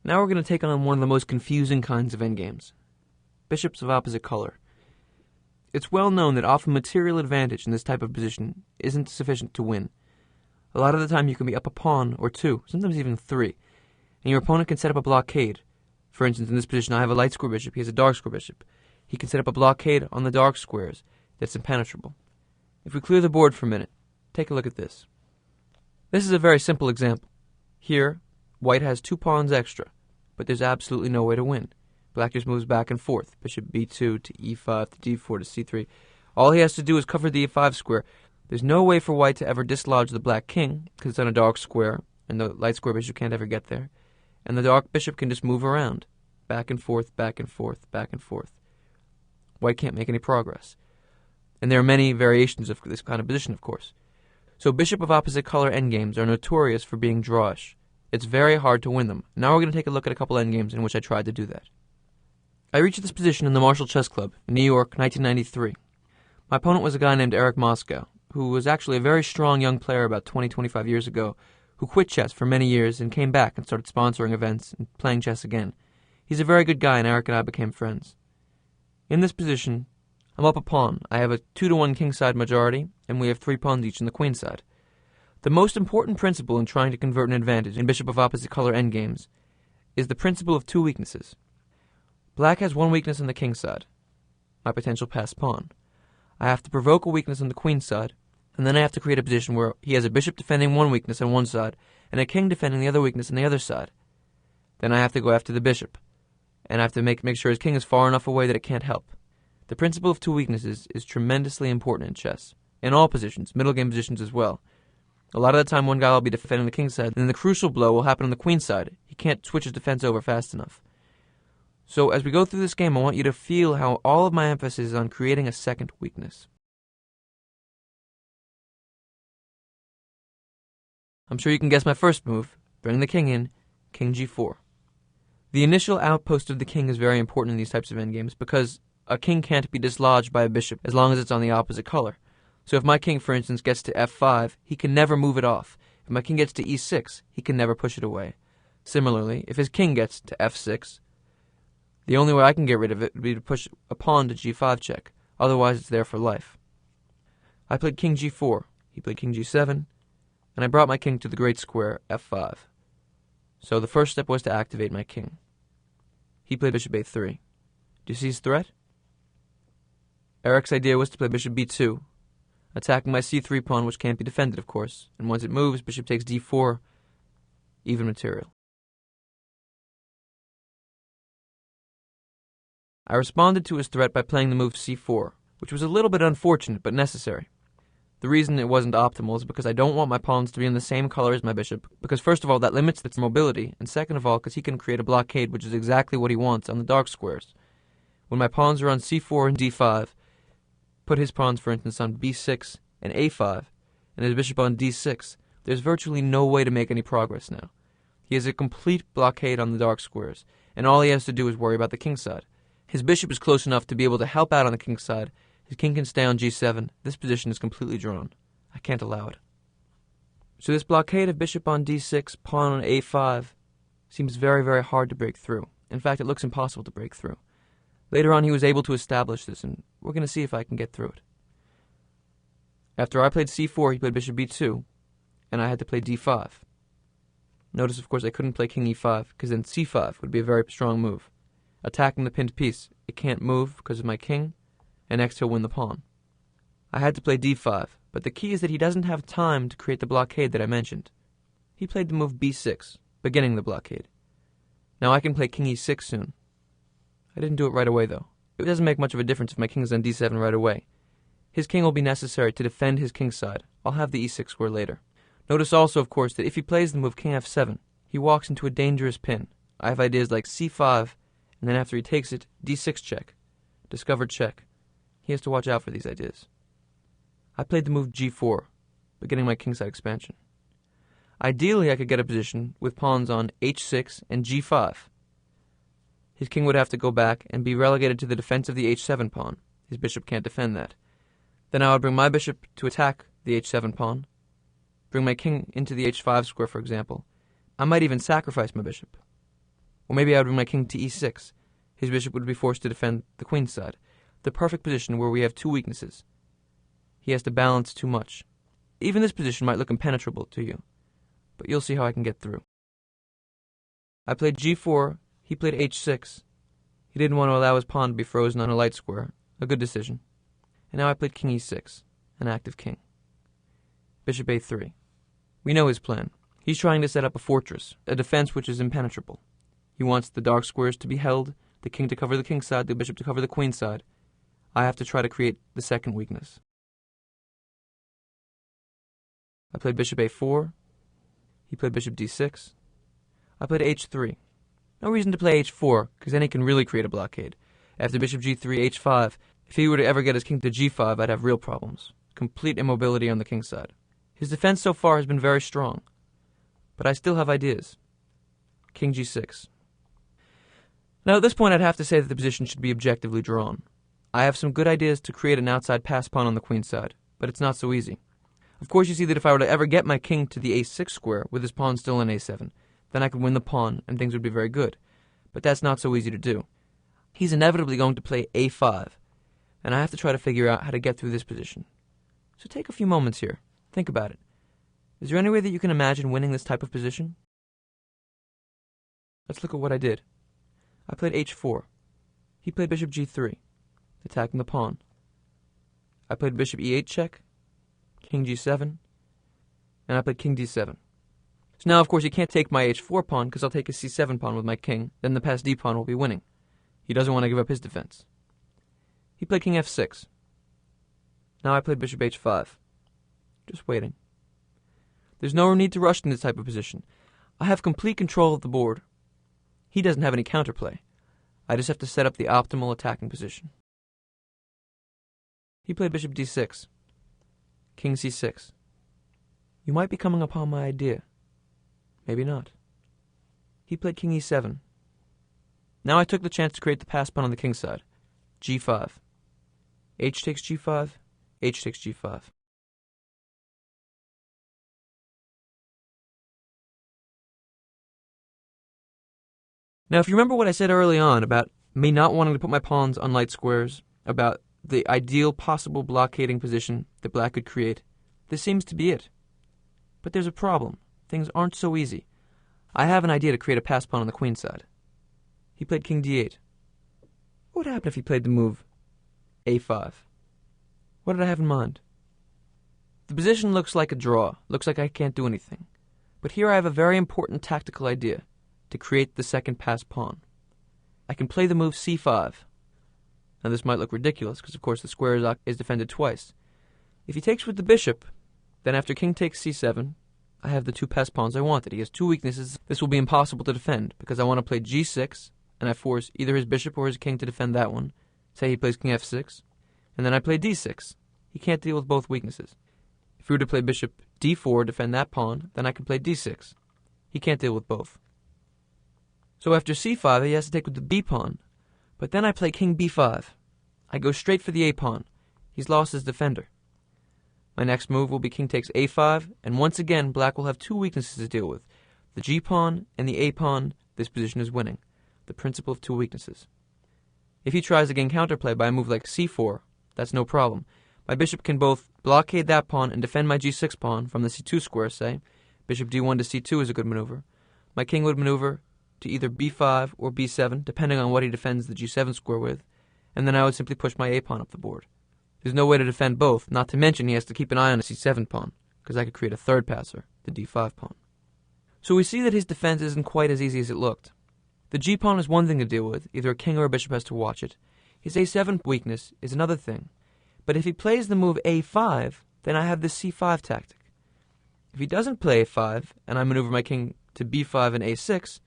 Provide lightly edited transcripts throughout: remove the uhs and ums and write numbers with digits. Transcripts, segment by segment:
Now we're going to take on one of the most confusing kinds of endgames. Bishops of opposite color. It's well known that often material advantage in this type of position isn't sufficient to win. A lot of the time you can be up a pawn or two, sometimes even three, and your opponent can set up a blockade. For instance, in this position I have a light square bishop, he has a dark square bishop. He can set up a blockade on the dark squares that's impenetrable. If we clear the board for a minute, take a look at this. This is a very simple example. Here, white has 2 pawns extra, but there's absolutely no way to win. Black just moves back and forth, bishop b2 to e5 to d4 to c3. All he has to do is cover the e5 square. There's no way for white to ever dislodge the black king, because it's on a dark square, and the light square bishop can't ever get there. And the dark bishop can just move around, back and forth, back and forth, back and forth. White can't make any progress. And there are many variations of this kind of position, of course. So bishop of opposite color endgames are notorious for being drawish. It's very hard to win them. Now we're going to take a look at a couple endgames in which I tried to do that. I reached this position in the Marshall Chess Club in New York, 1993. My opponent was a guy named Eric Moscow, who was actually a very strong young player about 20-25 years ago, who quit chess for many years and came back and started sponsoring events and playing chess again. He's a very good guy, and Eric and I became friends. In this position, I'm up a pawn. I have a 2-to-1 kingside majority, and we have 3 pawns each on the queenside. The most important principle in trying to convert an advantage in bishop of opposite color endgames is the principle of 2 weaknesses. Black has 1 weakness on the king side, my potential passed pawn. I have to provoke a weakness on the queen side, and then I have to create a position where he has a bishop defending 1 weakness on one side, and a king defending the other weakness on the other side. Then I have to go after the bishop, and I have to make sure his king is far enough away that it can't help. The principle of 2 weaknesses is tremendously important in chess, in all positions, middle game positions as well. A lot of the time one guy will be defending the king side, and then the crucial blow will happen on the queen side. He can't switch his defense over fast enough. So as we go through this game, I want you to feel how all of my emphasis is on creating a second weakness. I'm sure you can guess my first move. Bring the king in, king g4. The initial outpost of the king is very important in these types of endgames because a king can't be dislodged by a bishop as long as it's on the opposite color. So if my king, for instance, gets to f5, he can never move it off. If my king gets to e6, he can never push it away. Similarly, if his king gets to f6, the only way I can get rid of it would be to push a pawn to g5 check. Otherwise, it's there for life. I played king g4, he played king g7, and I brought my king to the great square f5. So the first step was to activate my king. He played bishop a3. Do you see his threat? Eric's idea was to play bishop b2, attacking my c3 pawn, which can't be defended, of course, and once it moves, bishop takes d4, even material. I responded to his threat by playing the move c4, which was a little bit unfortunate, but necessary. The reason it wasn't optimal is because I don't want my pawns to be in the same color as my bishop, because first of all, that limits its mobility, and second of all, because he can create a blockade, which is exactly what he wants on the dark squares. When my pawns are on c4 and d5, put his pawns, for instance, on b6 and a5, and his bishop on d6, there's virtually no way to make any progress now. He has a complete blockade on the dark squares, and all he has to do is worry about the king side. His bishop is close enough to be able to help out on the king side. His king can stay on g7. This position is completely drawn. I can't allow it. So this blockade of bishop on d6, pawn on a5, seems very, very hard to break through. In fact, it looks impossible to break through. Later on, he was able to establish this, and we're going to see if I can get through it. After I played c4, he played bishop b2, and I had to play d5. Notice, of course, I couldn't play king e5, because then c5 would be a very strong move. Attacking the pinned piece, it can't move because of my king, and next he'll win the pawn. I had to play d5, but the key is that he doesn't have time to create the blockade that I mentioned. He played the move b6, beginning the blockade. Now I can play king e6 soon. I didn't do it right away, though. It doesn't make much of a difference if my king is on d7 right away. His king will be necessary to defend his king side. I'll have the e6 square later. Notice also, of course, that if he plays the move king f7, he walks into a dangerous pin. I have ideas like c5, and then after he takes it, d6 check, discovered check. He has to watch out for these ideas. I played the move g4, beginning my kingside expansion. Ideally, I could get a position with pawns on h6 and g5. His king would have to go back and be relegated to the defense of the h7 pawn. His bishop can't defend that. Then I would bring my bishop to attack the h7 pawn, bring my king into the h5 square, for example. I might even sacrifice my bishop. Or maybe I would bring my king to e6. His bishop would be forced to defend the queen's side. The perfect position where we have two weaknesses. He has to balance too much. Even this position might look impenetrable to you, but you'll see how I can get through. I played g4, he played h6. He didn't want to allow his pawn to be frozen on a light square. A good decision. And now I played king e6, an active king. Bishop a3. We know his plan. He's trying to set up a fortress, a defense which is impenetrable. He wants the dark squares to be held, the king to cover the king's side, the bishop to cover the queen's side. I have to try to create the second weakness. I played bishop a4. He played bishop d6. I played h3. No reason to play h4, because then he can really create a blockade. After bishop g3, h5, if he were to ever get his king to g5, I'd have real problems. Complete immobility on the king's side. His defense so far has been very strong, but I still have ideas. King g6. Now at this point I'd have to say that the position should be objectively drawn. I have some good ideas to create an outside pass pawn on the queen's side, but it's not so easy. Of course you see that if I were to ever get my king to the a6 square with his pawn still in a7, then I could win the pawn and things would be very good. But that's not so easy to do. He's inevitably going to play a5, and I have to try to figure out how to get through this position. So take a few moments here. Think about it. Is there any way that you can imagine winning this type of position? Let's look at what I did. I played h4. He played bishop g3, attacking the pawn. I played bishop e8 check, king g7, and I played king d7. So now, of course, he can't take my h4 pawn because I'll take his c7 pawn with my king. Then the passed d pawn will be winning. He doesn't want to give up his defense. He played king f6. Now I played bishop h5. Just waiting. There's no need to rush in this type of position. I have complete control of the board. He doesn't have any counterplay. I just have to set up the optimal attacking position. He played bishop d6. King c6. You might be coming upon my idea. Maybe not. He played king e7. Now I took the chance to create the pass pawn on the king's side. g5. H takes g5. H takes g5. Now, if you remember what I said early on about me not wanting to put my pawns on light squares, about the ideal possible blockading position that black could create, this seems to be it. But there's a problem. Things aren't so easy. I have an idea to create a pass pawn on the queen's side. He played king d8. What would happen if he played the move a5? What did I have in mind? The position looks like a draw, looks like I can't do anything. But here I have a very important tactical idea to create the second pass pawn. I can play the move c5. Now this might look ridiculous because of course the square is defended twice. If he takes with the bishop, then after king takes c7, I have the two pass pawns I wanted. He has two weaknesses. This will be impossible to defend because I want to play g6 and I force either his bishop or his king to defend that one. Say he plays king f6, and then I play d6. He can't deal with both weaknesses. If we were to play bishop d4, defend that pawn, then I can play d6. He can't deal with both. So after c5, he has to take with the b pawn, but then I play king b5. I go straight for the a pawn. He's lost his defender. My next move will be king takes a5, and once again black will have two weaknesses to deal with. The g pawn and the a pawn. This position is winning. The principle of two weaknesses. If he tries to gain counterplay by a move like c4, that's no problem. My bishop can both blockade that pawn and defend my g6 pawn from the c2 square, say. Bishop d1 to c2 is a good maneuver. My king would maneuver to either b5 or b7, depending on what he defends the g7 square with, and then I would simply push my a pawn up the board. There's no way to defend both, not to mention he has to keep an eye on a c7 pawn, because I could create a third passer, the d5 pawn. So we see that his defense isn't quite as easy as it looked. The g pawn is one thing to deal with, either a king or a bishop has to watch it. His a7 weakness is another thing. But if he plays the move a5, then I have this c5 tactic. If he doesn't play a5, and I maneuver my king to b5 and a6,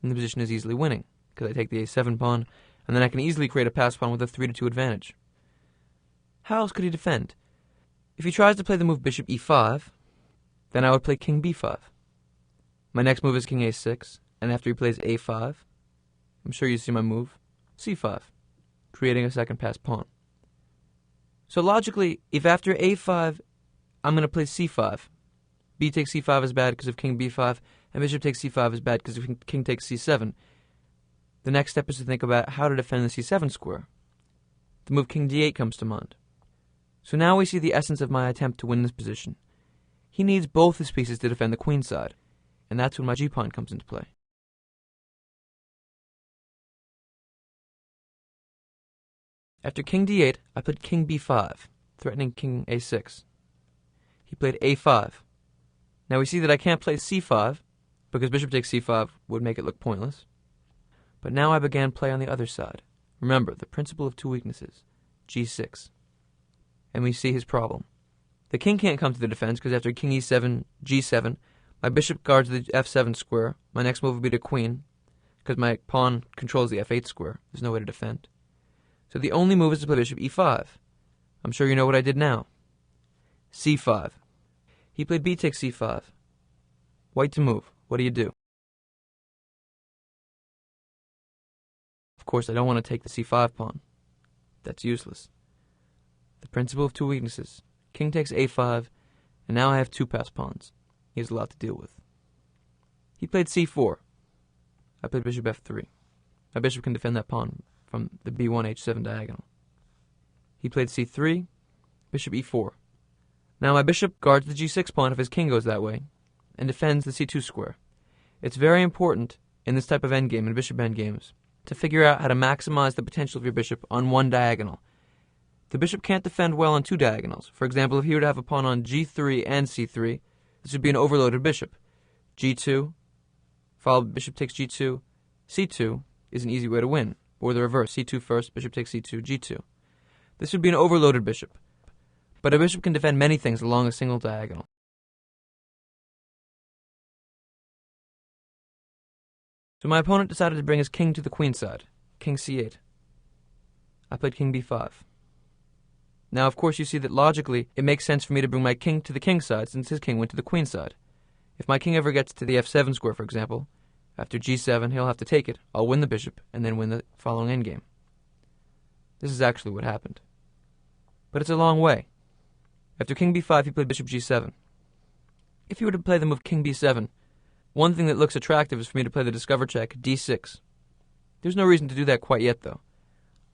then the position is easily winning, because I take the a7 pawn, and then I can easily create a pass pawn with a 3-2 advantage. How else could he defend? If he tries to play the move bishop e5, then I would play king b5. My next move is king a6, and after he plays a5, I'm sure you see my move, c5, creating a second pass pawn. So logically, if after a5, I'm going to play c5, b takes c5 is bad because of king b5, and bishop takes c5 is bad because of king takes c7, The next step is to think about how to defend the c7 square. The move king d8 comes to mind. So now we see the essence of my attempt to win this position. He needs both his pieces to defend the queen side, and that's when my g-pawn comes into play. After king d8, I played king b5, threatening king a6. He played a5. Now we see that I can't play c5, because bishop takes c5 would make it look pointless. But now I began play on the other side. Remember, the principle of two weaknesses, g6. And we see his problem. The king can't come to the defense because after king e7, g7, my bishop guards the f7 square. My next move would be to queen, because my pawn controls the f8 square. There's no way to defend. So the only move is to play bishop e5. I'm sure you know what I did now. c5. He played b takes c5. White to move. What do you do? Of course, I don't want to take the c5 pawn. That's useless. The principle of two weaknesses. King takes a5, and now I have two passed pawns. He has a lot to deal with. He played c4. I played bishop f3. My bishop can defend that pawn from the b1 h7 diagonal. He played c3, bishop e4. Now my bishop guards the g6 pawn if his king goes that way, and defends the c2 square. It's very important in this type of endgame, in bishop endgames, to figure out how to maximize the potential of your bishop on one diagonal. The bishop can't defend well on two diagonals. For example, if he were to have a pawn on g3 and c3, this would be an overloaded bishop. g2, followed bishop takes g2, c2 is an easy way to win. Or the reverse, c2 first, bishop takes c2, g2. This would be an overloaded bishop. But a bishop can defend many things along a single diagonal. So my opponent decided to bring his king to the queen side, king c8. I played king b5. Now, of course, you see that logically, it makes sense for me to bring my king to the king side since his king went to the queen side. If my king ever gets to the f7 square, for example, after g7, he'll have to take it. I'll win the bishop, and then win the following endgame. This is actually what happened. But it's a long way. After king b5, he played bishop g7. If you were to play the move king b7, one thing that looks attractive is for me to play the discover check, d6. There's no reason to do that quite yet, though.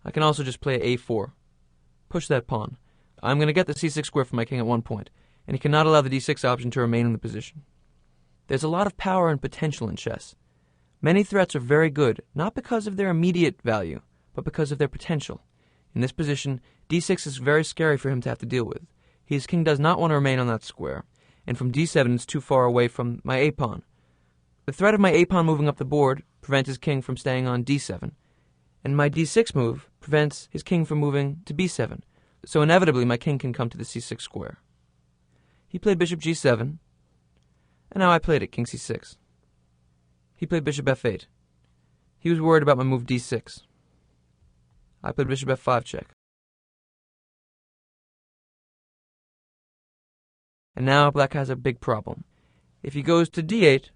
I can also just play a4. Push that pawn. I'm going to get the c6 square for my king at one point, and he cannot allow the d6 option to remain in the position. There's a lot of power and potential in chess. Many threats are very good, not because of their immediate value, but because of their potential. In this position, d6 is very scary for him to have to deal with. His king does not want to remain on that square, and from d7 it's too far away from my a-pawn. The threat of my a-pawn moving up the board prevents his king from staying on d7, and my d6 move prevents his king from moving to b7, so inevitably my king can come to the c6 square. He played bishop g7, and now I played it, king c6. He played bishop f8. He was worried about my move d6. I played bishop f5 check. And now black has a big problem. If he goes to d8,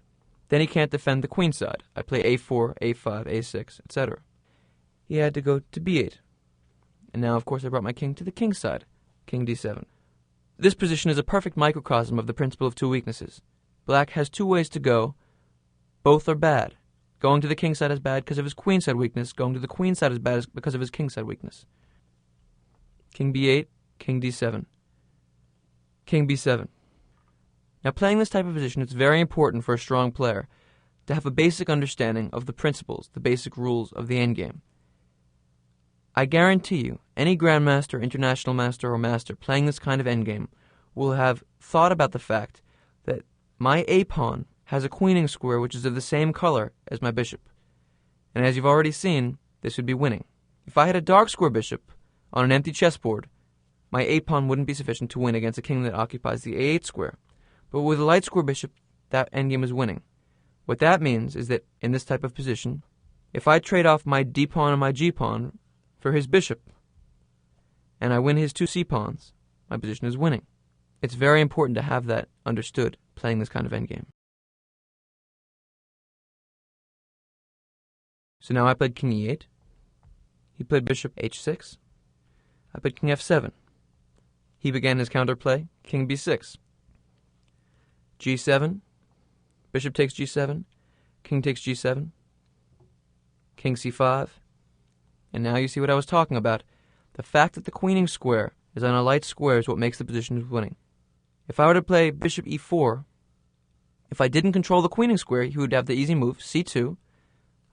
then he can't defend the queen side. I play a4, a5, a6, etc. He had to go to b8. And now, of course, I brought my king to the king side, king d7. This position is a perfect microcosm of the principle of two weaknesses. Black has two ways to go. Both are bad. Going to the king side is bad because of his queen side weakness. Going to the queen side is bad because of his king side weakness. King b8, king d7. King b7. Now, playing this type of position, it's very important for a strong player to have a basic understanding of the principles, the basic rules of the endgame. I guarantee you, any grandmaster, international master, or master playing this kind of endgame will have thought about the fact that my a-pawn has a queening square which is of the same color as my bishop. And as you've already seen, this would be winning. If I had a dark square bishop on an empty chessboard, my a-pawn wouldn't be sufficient to win against a king that occupies the a8 square. But with a light square bishop, that endgame is winning. What that means is that in this type of position, if I trade off my d-pawn and my g-pawn for his bishop, and I win his two c-pawns, my position is winning. It's very important to have that understood playing this kind of endgame. So now I played king e8. He played bishop h6. I played king f7. He began his counterplay, king b6. g7, bishop takes g7, king takes g7, king c5. And now you see what I was talking about. The fact that the queening square is on a light square is what makes the position winning. If I were to play bishop e4, if I didn't control the queening square, he would have the easy move, c2.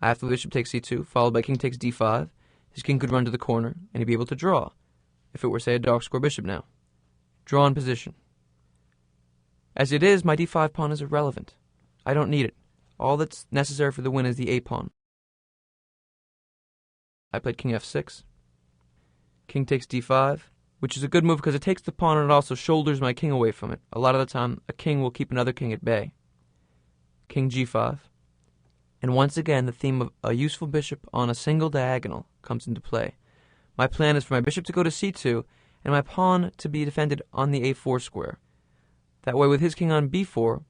After the bishop takes c2, followed by king takes d5, his king could run to the corner, and he'd be able to draw, if it were, say, a dark square bishop now. Draw in position. As it is, my d5 pawn is irrelevant. I don't need it. All that's necessary for the win is the a pawn. I played king f6. King takes d5, which is a good move because it takes the pawn and it also shoulders my king away from it. A lot of the time, a king will keep another king at bay. King g5. And once again, the theme of a useful bishop on a single diagonal comes into play. My plan is for my bishop to go to c2 and my pawn to be defended on the a4 square. That way, with his king on b4,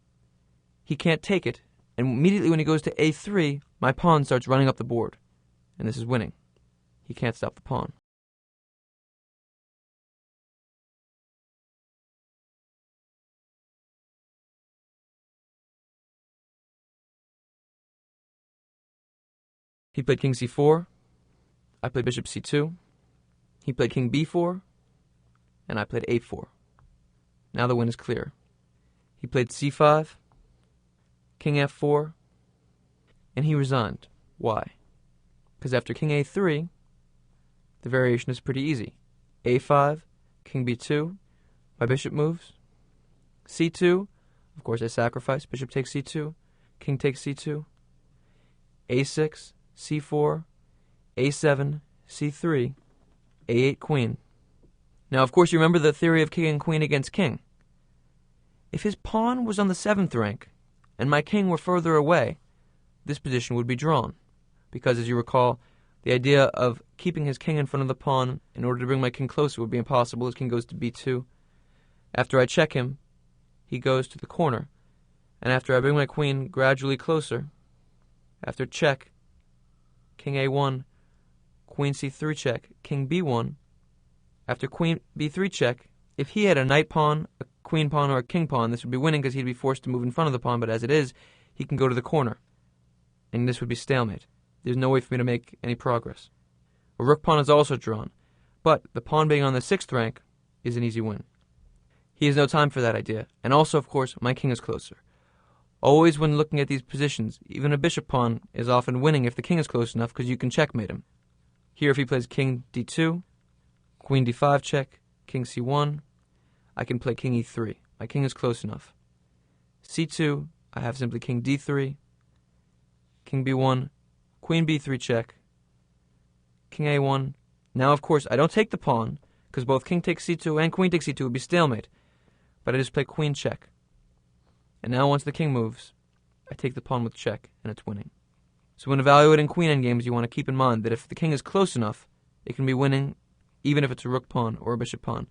he can't take it, and immediately when he goes to a3, my pawn starts running up the board, and this is winning. He can't stop the pawn. He played king c4, I played bishop c2, he played king b4, and I played a4. Now the win is clear. He played c5, king f4, and he resigned. Why? Because after king a3, the variation is pretty easy. a5, king b2, my bishop moves. c2, of course I sacrifice, bishop takes c2, king takes c2, a6, c4, a7, c3, a8 queen. Now, of course, you remember the theory of king and queen against king. If his pawn was on the 7th rank, and my king were further away, this position would be drawn. Because, as you recall, the idea of keeping his king in front of the pawn in order to bring my king closer would be impossible. His king goes to b2. After I check him, he goes to the corner. And after I bring my queen gradually closer, after check, king a1, queen c3 check, king b1, after queen b3 check, if he had a knight pawn, a queen pawn, or a king pawn, this would be winning because he'd be forced to move in front of the pawn, but as it is, he can go to the corner. And this would be stalemate. There's no way for me to make any progress. A rook pawn is also drawn, but the pawn being on the 6th rank is an easy win. He has no time for that idea, and also, of course, my king is closer. Always when looking at these positions, even a bishop pawn is often winning if the king is close enough because you can checkmate him. Here if he plays king d2, queen d5 check, king c1, I can play king e3. My king is close enough. c2, I have simply king d3, king b1, queen b3 check, king a1. Now, of course, I don't take the pawn because both king takes c2 and queen takes c2 would be stalemate, but I just play queen check. And now once the king moves, I take the pawn with check, and it's winning. So when evaluating queen endgames, you want to keep in mind that if the king is close enough, it can be winning even if it's a rook pawn or a bishop pawn.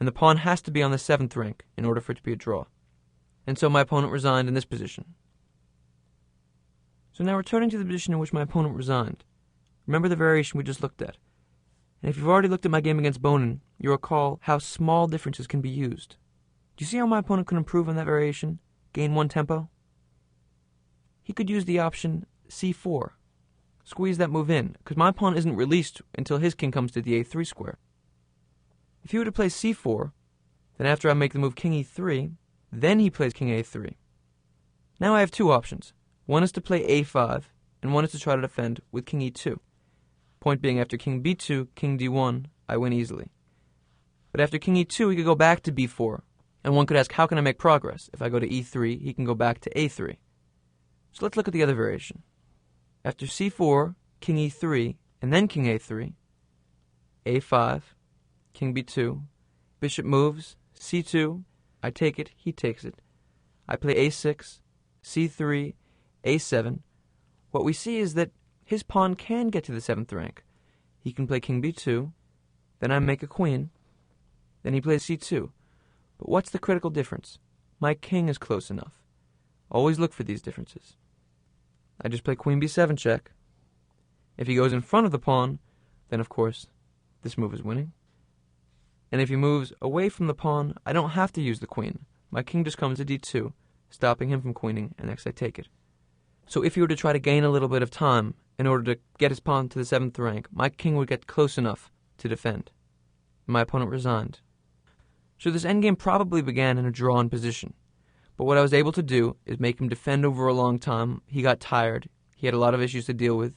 And the pawn has to be on the 7th rank in order for it to be a draw. And so my opponent resigned in this position. So now returning to the position in which my opponent resigned, remember the variation we just looked at. And if you've already looked at my game against Bonin, you'll recall how small differences can be used. Do you see how my opponent could improve on that variation? Gain 1 tempo? He could use the option c4. Squeeze that move in, because my pawn isn't released until his king comes to the a3 square. If he were to play c4, then after I make the move king e3, then he plays king a3. Now I have two options. One is to play a5, and one is to try to defend with king e2. Point being, after king b2, king d1, I win easily. But after king e2, he could go back to b4, and one could ask, how can I make progress? If I go to e3, he can go back to a3. So let's look at the other variation. After c4, king e3, and then king a3, a5, king b2, bishop moves, c2, I take it, he takes it. I play a6, c3, a7. What we see is that his pawn can get to the 7th rank. He can play king b2, then I make a queen, then he plays c2. But what's the critical difference? My king is close enough. Always look for these differences. I just play queen b7 check. If he goes in front of the pawn, then of course, this move is winning. And if he moves away from the pawn, I don't have to use the queen. My king just comes to d2, stopping him from queening, and next I take it. So if you were to try to gain a little bit of time in order to get his pawn to the 7th rank, my king would get close enough to defend. My opponent resigned. So this endgame probably began in a drawn position. But what I was able to do is make him defend over a long time. He got tired. He had a lot of issues to deal with.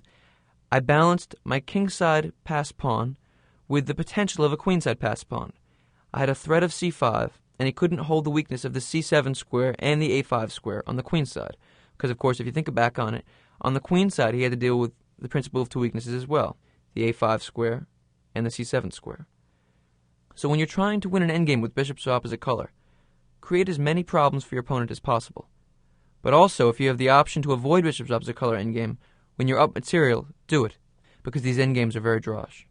I balanced my kingside passed pawn with the potential of a queenside passed pawn. I had a threat of c5, and he couldn't hold the weakness of the c7 square and the a5 square on the queen side. Because, of course, if you think back on it, on the queen side he had to deal with the principle of two weaknesses as well, the a5 square and the c7 square. So when you're trying to win an endgame with bishops of opposite color, create as many problems for your opponent as possible. But also, if you have the option to avoid bishops of opposite color endgame, when you're up material, do it, because these endgames are very drawish.